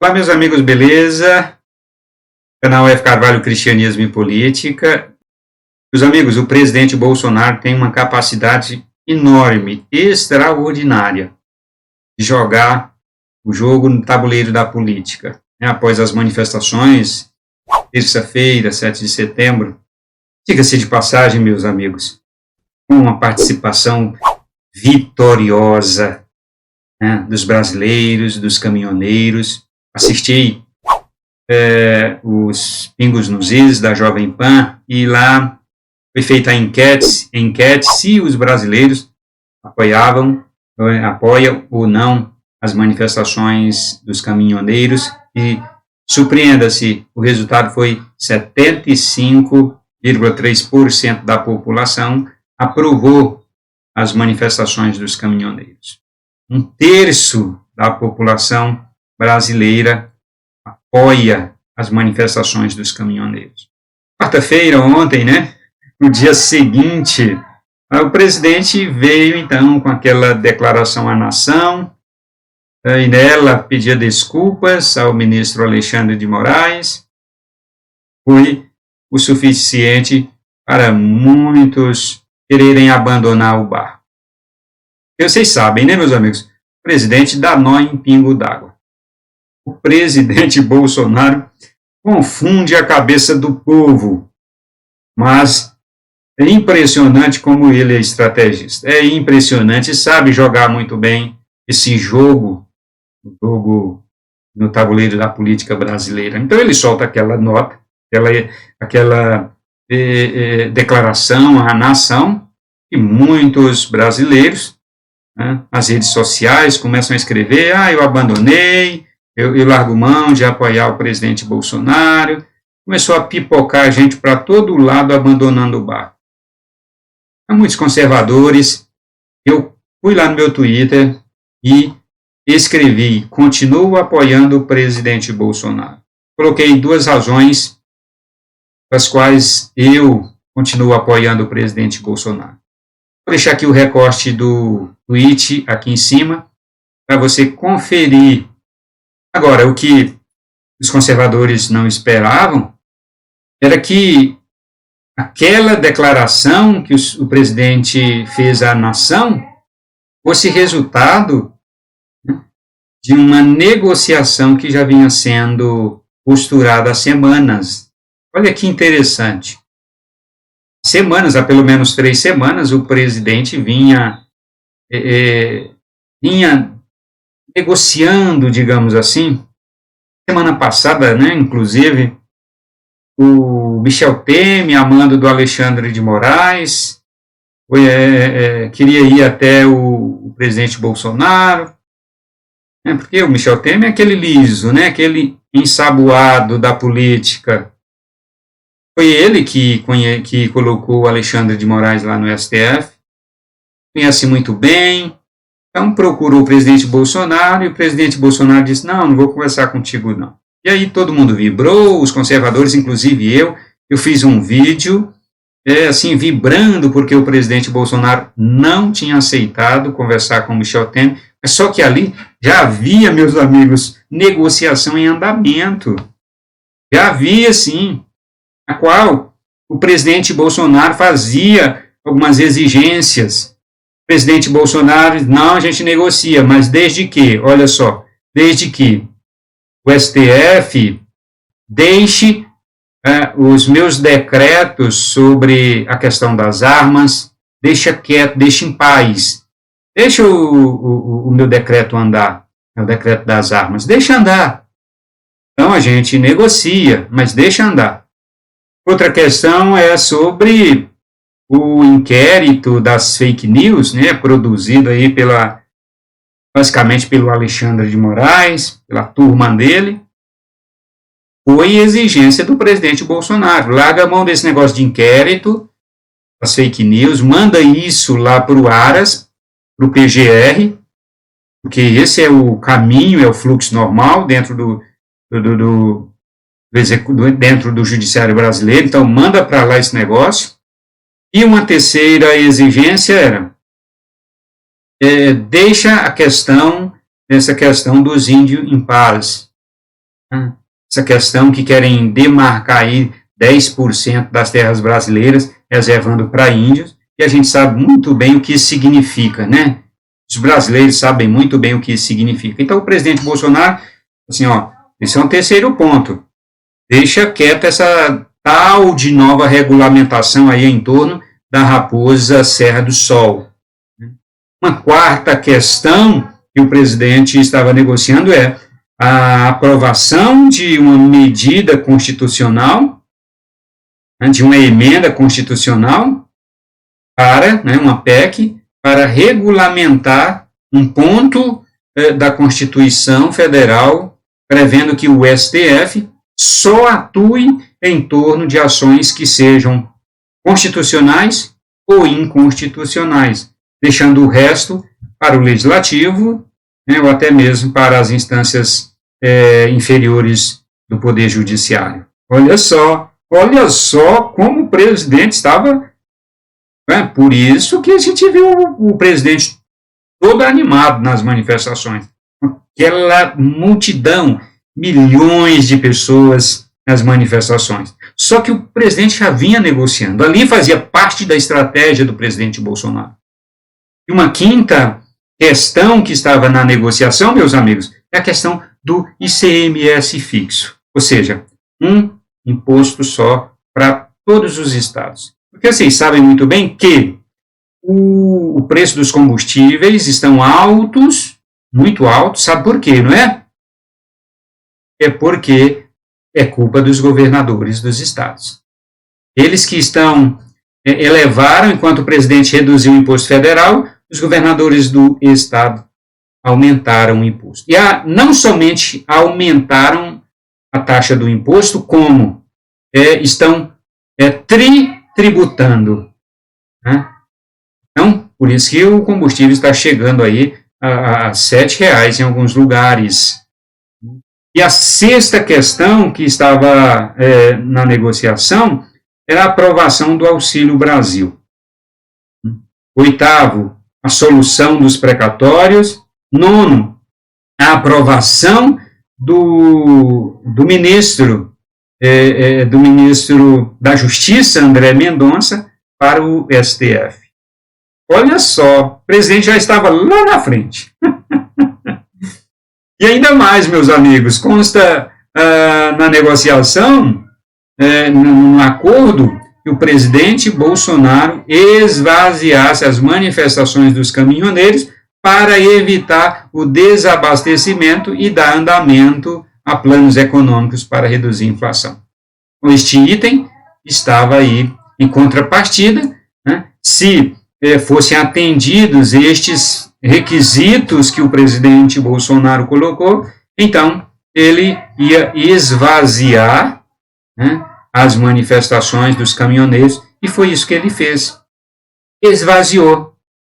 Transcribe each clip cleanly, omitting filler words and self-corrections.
Olá, meus amigos, beleza? Canal F. Carvalho Cristianismo e Política. Meus amigos, o presidente Bolsonaro tem uma capacidade enorme, extraordinária, de jogar o jogo no tabuleiro da política. Após as manifestações, terça-feira, 7 de setembro, diga-se de passagem, meus amigos, com uma participação vitoriosa, dos brasileiros, dos caminhoneiros. Assisti os Pingos nos Is da Jovem Pan e lá foi feita a enquete se os brasileiros apoiam ou não as manifestações dos caminhoneiros e surpreenda-se, o resultado foi 75,3% da população aprovou as manifestações dos caminhoneiros. Um terço da população brasileira apoia as manifestações dos caminhoneiros. Quarta-feira, ontem, no dia seguinte, o presidente veio, então, com aquela declaração à nação, e nela pedia desculpas ao ministro Alexandre de Moraes. Foi o suficiente para muitos quererem abandonar o barco. Vocês sabem, meus amigos? O presidente dá nó em pingo d'água. O presidente Bolsonaro confunde a cabeça do povo, mas é impressionante como ele é estrategista. É impressionante, sabe jogar muito bem esse jogo no tabuleiro da política brasileira. Então ele solta aquela nota, aquela declaração à nação, e muitos brasileiros, as redes sociais começam a escrever: eu abandonei, eu largo mão de apoiar o presidente Bolsonaro. Começou a pipocar gente para todo lado, abandonando o barco. Há muitos conservadores. Eu fui lá no meu Twitter e escrevi: continuo apoiando o presidente Bolsonaro. Coloquei duas razões pelas quais eu continuo apoiando o presidente Bolsonaro. Vou deixar aqui o recorte do tweet aqui em cima, para você conferir. Agora, o que os conservadores não esperavam era que aquela declaração que o presidente fez à nação fosse resultado de uma negociação que já vinha sendo posturada há semanas. Olha que interessante. Há pelo menos 3 semanas, o presidente vinha negociando, digamos assim. Semana passada, inclusive, o Michel Temer, a mando do Alexandre de Moraes, queria ir até o presidente Bolsonaro, porque o Michel Temer é aquele liso, aquele ensaboado da política. Foi ele que colocou o Alexandre de Moraes lá no STF, conhece muito bem. Então procurou o presidente Bolsonaro e o presidente Bolsonaro disse: não vou conversar contigo não. E aí todo mundo vibrou, os conservadores, inclusive eu fiz um vídeo, vibrando porque o presidente Bolsonaro não tinha aceitado conversar com o Michel Temer, mas só que ali já havia, meus amigos, negociação em andamento. Já havia, sim, a qual o presidente Bolsonaro fazia algumas exigências. O presidente Bolsonaro, não, a gente negocia, mas desde que o STF deixe os meus decretos sobre a questão das armas, deixa quieto, deixa em paz, deixa o meu decreto andar, o decreto das armas, deixa andar. Então a gente negocia, mas deixa andar. Outra questão é sobre o inquérito das fake news, produzido aí basicamente pelo Alexandre de Moraes, pela turma dele. Foi exigência do presidente Bolsonaro: larga a mão desse negócio de inquérito, das fake news, manda isso lá para o Aras, para o PGR, porque esse é o caminho, é o fluxo normal dentro dentro do judiciário brasileiro. Então manda para lá esse negócio. E uma terceira exigência era: deixa essa questão dos índios em paz. né? Essa questão que querem demarcar aí 10% das terras brasileiras, reservando para índios, e a gente sabe muito bem o que isso significa, né? Os brasileiros sabem muito bem o que isso significa. Então, o presidente Bolsonaro, assim, ó, esse é um terceiro ponto. Deixa quieta essa tal de nova regulamentação aí em torno da Raposa Serra do Sol. Uma quarta questão que o presidente estava negociando é a aprovação de uma medida constitucional, né, de uma emenda constitucional para, né, uma PEC, para regulamentar um ponto da Constituição Federal, prevendo que o STF só atue em torno de ações que sejam constitucionais ou inconstitucionais, deixando o resto para o Legislativo, né, ou até mesmo para as instâncias inferiores do Poder Judiciário. Olha só como o presidente estava. Por isso que a gente viu o presidente todo animado nas manifestações. Aquela multidão, milhões de pessoas nas manifestações. Só que o presidente já vinha negociando. Ali fazia parte da estratégia do presidente Bolsonaro. E uma quinta questão que estava na negociação, meus amigos, é a questão do ICMS fixo. Ou seja, um imposto só para todos os estados. Porque vocês sabem muito bem que o preço dos combustíveis estão altos, muito altos. Sabe por quê, não é? É porque é culpa dos governadores dos estados. Eles que elevaram, enquanto o presidente reduziu o imposto federal, os governadores do estado aumentaram o imposto. E não somente aumentaram a taxa do imposto, como estão tributando. Né? Então, por isso que o combustível está chegando aí a R$ 7,00 em alguns lugares. E a sexta questão que estava na negociação era a aprovação do Auxílio Brasil. Oitavo, a solução dos precatórios. Nono, a aprovação do ministro da Justiça, André Mendonça, para o STF. Olha só, o presidente já estava lá na frente. E ainda mais, meus amigos, consta na negociação, no acordo, que o presidente Bolsonaro esvaziasse as manifestações dos caminhoneiros para evitar o desabastecimento e dar andamento a planos econômicos para reduzir a inflação. Este item estava aí em contrapartida, né, se fossem atendidos estes requisitos que o presidente Bolsonaro colocou, então ele ia esvaziar, né, as manifestações dos caminhoneiros, e foi isso que ele fez. Esvaziou.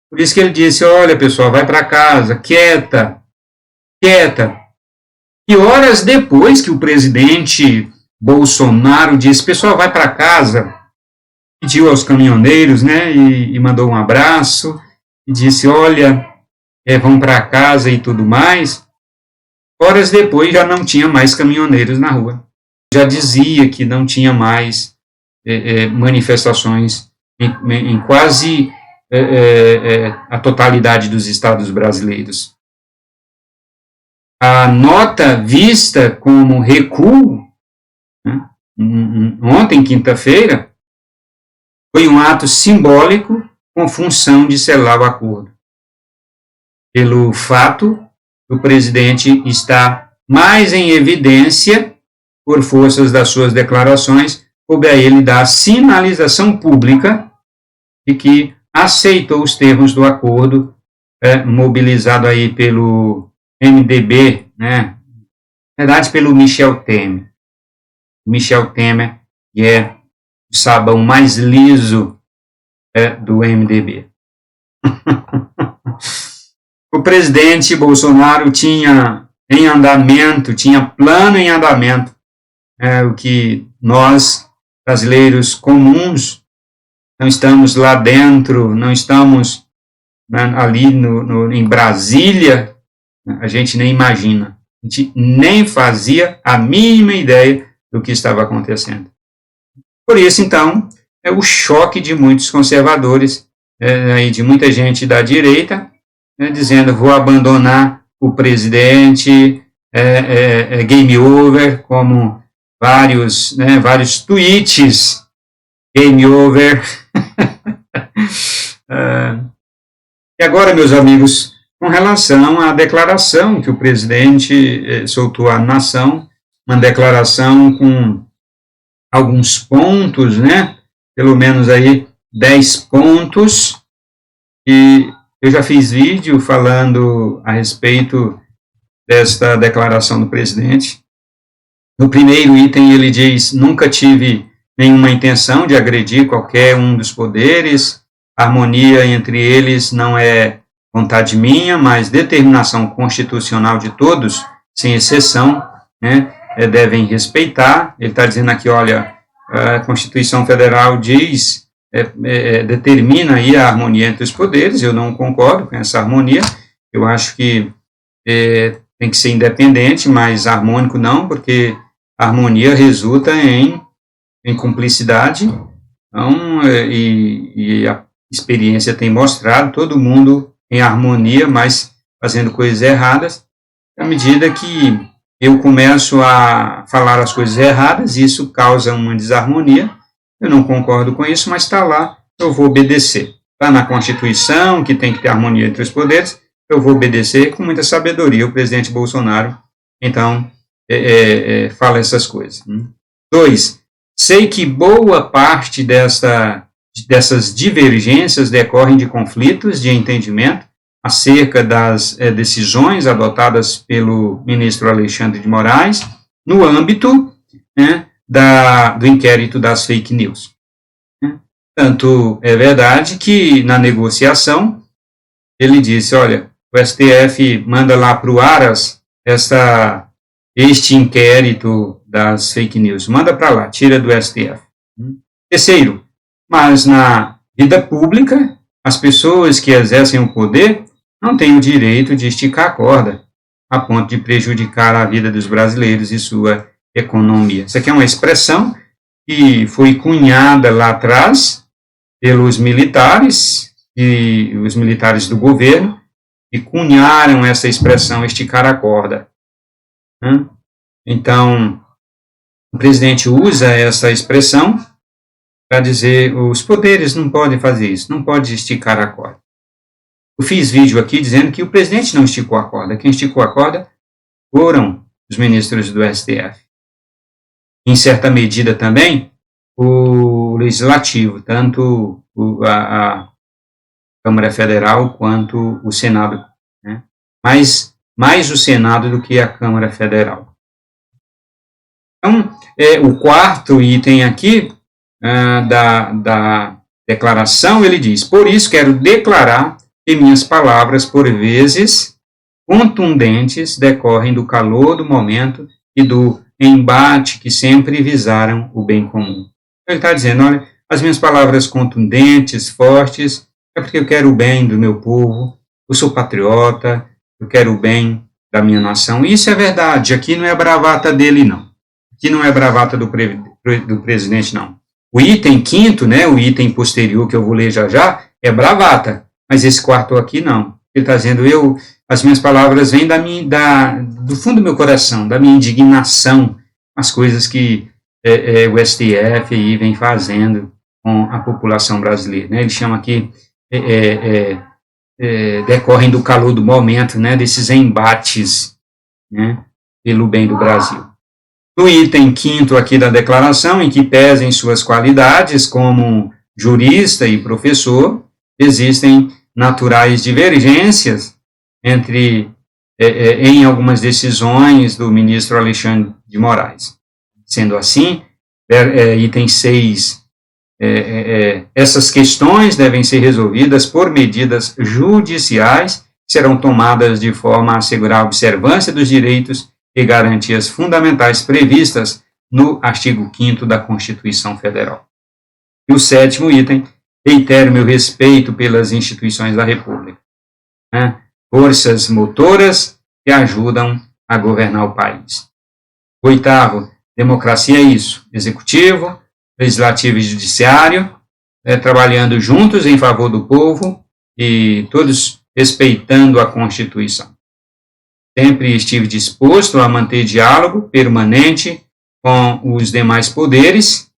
Por isso que ele disse, olha pessoal, vai para casa, quieta. E horas depois que o presidente Bolsonaro disse, pessoal, vai para casa, pediu aos caminhoneiros, né, e mandou um abraço, e disse, olha, vão para casa e tudo mais, horas depois já não tinha mais caminhoneiros na rua. Já dizia que não tinha mais manifestações em quase a totalidade dos estados brasileiros. A nota vista como recuo, né, ontem, quinta-feira, foi um ato simbólico com função de selar o acordo. Pelo fato do presidente estar mais em evidência, por forças das suas declarações, coube a ele dar sinalização pública de que aceitou os termos do acordo mobilizado aí pelo MDB, né? Na verdade, pelo Michel Temer. O Michel Temer, que é o sabão mais liso do MDB. O presidente Bolsonaro tinha plano em andamento, o que nós, brasileiros comuns, não estamos lá dentro, não estamos ali em Brasília, a gente nem imagina. A gente nem fazia a mínima ideia do que estava acontecendo. Por isso, então, é o choque de muitos conservadores, de muita gente da direita, dizendo: vou abandonar o presidente, game over, como vários tweets, game over. E agora, meus amigos, com relação à declaração que o presidente soltou à nação, uma declaração com alguns pontos, né? Pelo menos aí 10 pontos, e eu já fiz vídeo falando a respeito desta declaração do presidente. No primeiro item ele diz: nunca tive nenhuma intenção de agredir qualquer um dos poderes, a harmonia entre eles não é vontade minha, mas determinação constitucional de todos, sem exceção, né, devem respeitar. Ele está dizendo aqui, olha, a Constituição Federal diz, determina aí a harmonia entre os poderes. Eu não concordo com essa harmonia, eu acho que tem que ser independente, mas harmônico não, porque a harmonia resulta em cumplicidade, então, e a experiência tem mostrado todo mundo em harmonia, mas fazendo coisas erradas. À medida que eu começo a falar as coisas erradas, isso causa uma desarmonia. Eu não concordo com isso, mas está lá, eu vou obedecer. Está na Constituição, que tem que ter harmonia entre os poderes, eu vou obedecer com muita sabedoria. O presidente Bolsonaro, então, fala essas coisas. 2. Sei que boa parte dessas divergências decorrem de conflitos de entendimento acerca das decisões adotadas pelo ministro Alexandre de Moraes no âmbito, né, do inquérito das fake news. Tanto é verdade que na negociação ele disse: olha, o STF manda lá para o Aras este inquérito das fake news, manda para lá, tira do STF. Terceiro, mas na vida pública, as pessoas que exercem o poder não têm o direito de esticar a corda a ponto de prejudicar a vida dos brasileiros e sua economia. Isso aqui é uma expressão que foi cunhada lá atrás pelos militares e os militares do governo, que cunharam essa expressão, esticar a corda. Então, o presidente usa essa expressão para dizer: os poderes não podem fazer isso, não pode esticar a corda. Eu fiz vídeo aqui dizendo que o presidente não esticou a corda. Quem esticou a corda foram os ministros do STF. Em certa medida também, o Legislativo, tanto a Câmara Federal quanto o Senado, né? Mais o Senado do que a Câmara Federal. Então, o quarto item aqui da declaração, ele diz: por isso quero declarar que minhas palavras, por vezes contundentes, decorrem do calor do momento e do embate que sempre visaram o bem comum. Ele está dizendo: olha, as minhas palavras contundentes, fortes, é porque eu quero o bem do meu povo, eu sou patriota, eu quero o bem da minha nação. E isso é verdade, aqui não é bravata dele, não. Aqui não é bravata do presidente, não. O item quinto, né, o item posterior que eu vou ler já já, é bravata, mas esse quarto aqui não. Ele está dizendo: as minhas palavras vêm do fundo do meu coração, da minha indignação, as coisas que o STF aí vem fazendo com a população brasileira. Né? Ele chama aqui, decorrem do calor do momento, né, desses embates, né, pelo bem do Brasil. No item quinto aqui da declaração, em que pesem suas qualidades como jurista e professor, existem naturais divergências em algumas decisões do ministro Alexandre de Moraes. Sendo assim, item 6, essas questões devem ser resolvidas por medidas judiciais que serão tomadas de forma a assegurar a observância dos direitos e garantias fundamentais previstas no artigo 5º da Constituição Federal. E o sétimo item: reitero meu respeito pelas instituições da República, né? Forças motoras que ajudam a governar o país. Oitavo, democracia é isso, executivo, legislativo e judiciário, trabalhando juntos em favor do povo e todos respeitando a Constituição. Sempre estive disposto a manter diálogo permanente com os demais poderes,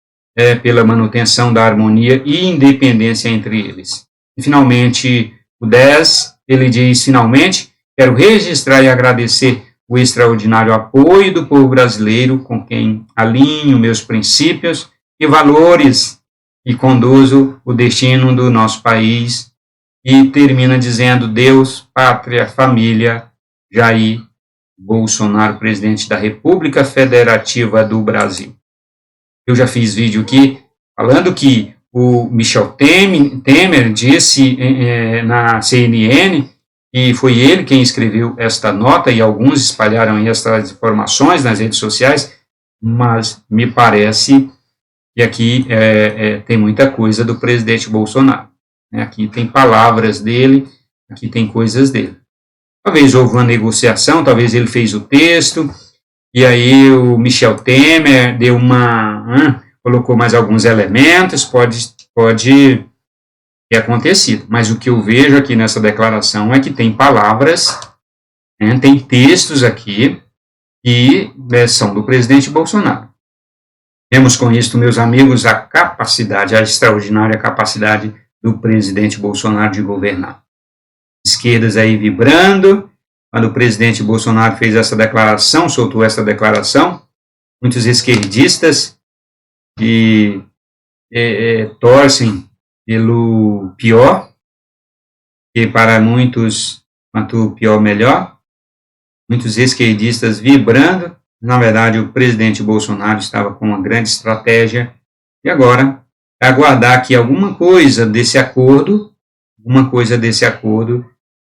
pela manutenção da harmonia e independência entre eles. E, finalmente, o 10, ele diz, finalmente, quero registrar e agradecer o extraordinário apoio do povo brasileiro, com quem alinho meus princípios e valores e conduzo o destino do nosso país. E termina dizendo, Deus, pátria, família, Jair Bolsonaro, presidente da República Federativa do Brasil. Eu já fiz vídeo aqui falando que o Michel Temer disse na CNN, e foi ele quem escreveu esta nota, e alguns espalharam essas informações nas redes sociais, mas me parece que aqui tem muita coisa do presidente Bolsonaro. Aqui tem palavras dele, aqui tem coisas dele. Talvez houve uma negociação, talvez ele fez o texto, e aí o Michel Temer deu colocou mais alguns elementos, pode ter acontecido. Mas o que eu vejo aqui nessa declaração é que tem palavras, tem textos aqui que são do presidente Bolsonaro. Temos com isso, meus amigos, a extraordinária capacidade do presidente Bolsonaro de governar. Esquerdas aí vibrando, quando o presidente Bolsonaro fez essa declaração, soltou essa declaração, muitos esquerdistas que torcem pelo pior, que para muitos, quanto pior, melhor, muitos esquerdistas vibrando. Na verdade, o presidente Bolsonaro estava com uma grande estratégia, e agora é aguardar que alguma coisa desse acordo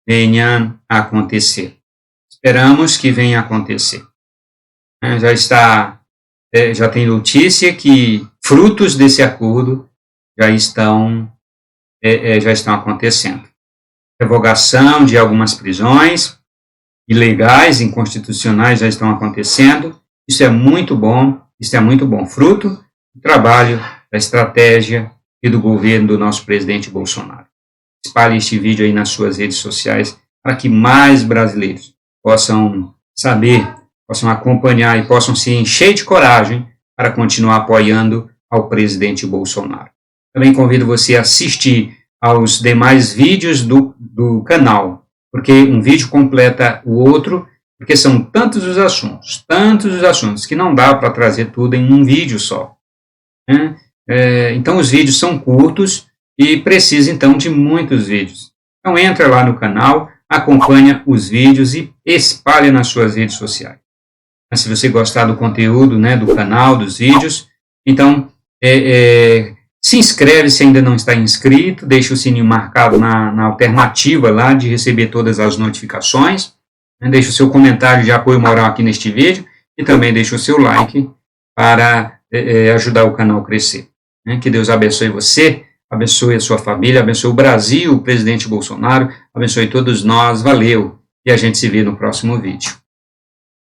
venha a acontecer. Esperamos que venha a acontecer. Já tem notícia que frutos desse acordo já estão acontecendo. Revogação de algumas prisões ilegais, inconstitucionais, já estão acontecendo. Isso é muito bom, fruto do trabalho, da estratégia e do governo do nosso presidente Bolsonaro. Espalhe este vídeo aí nas suas redes sociais para que mais brasileiros possam saber, possam acompanhar e possam se encher de coragem para continuar apoiando ao presidente Bolsonaro. Também convido você a assistir aos demais vídeos do canal, porque um vídeo completa o outro, porque são tantos os assuntos, que não dá para trazer tudo em um vídeo só. Então, os vídeos são curtos e precisa, então, de muitos vídeos. Então, entra lá no canal, acompanha os vídeos e espalha nas suas redes sociais. Mas, se você gostar do conteúdo, do canal, dos vídeos, então, se inscreve se ainda não está inscrito, deixa o sininho marcado na alternativa lá de receber todas as notificações, deixa o seu comentário de apoio moral aqui neste vídeo e também deixa o seu like para ajudar o canal a crescer. Que Deus abençoe você, abençoe a sua família, abençoe o Brasil, o presidente Bolsonaro, abençoe todos nós, valeu, e a gente se vê no próximo vídeo.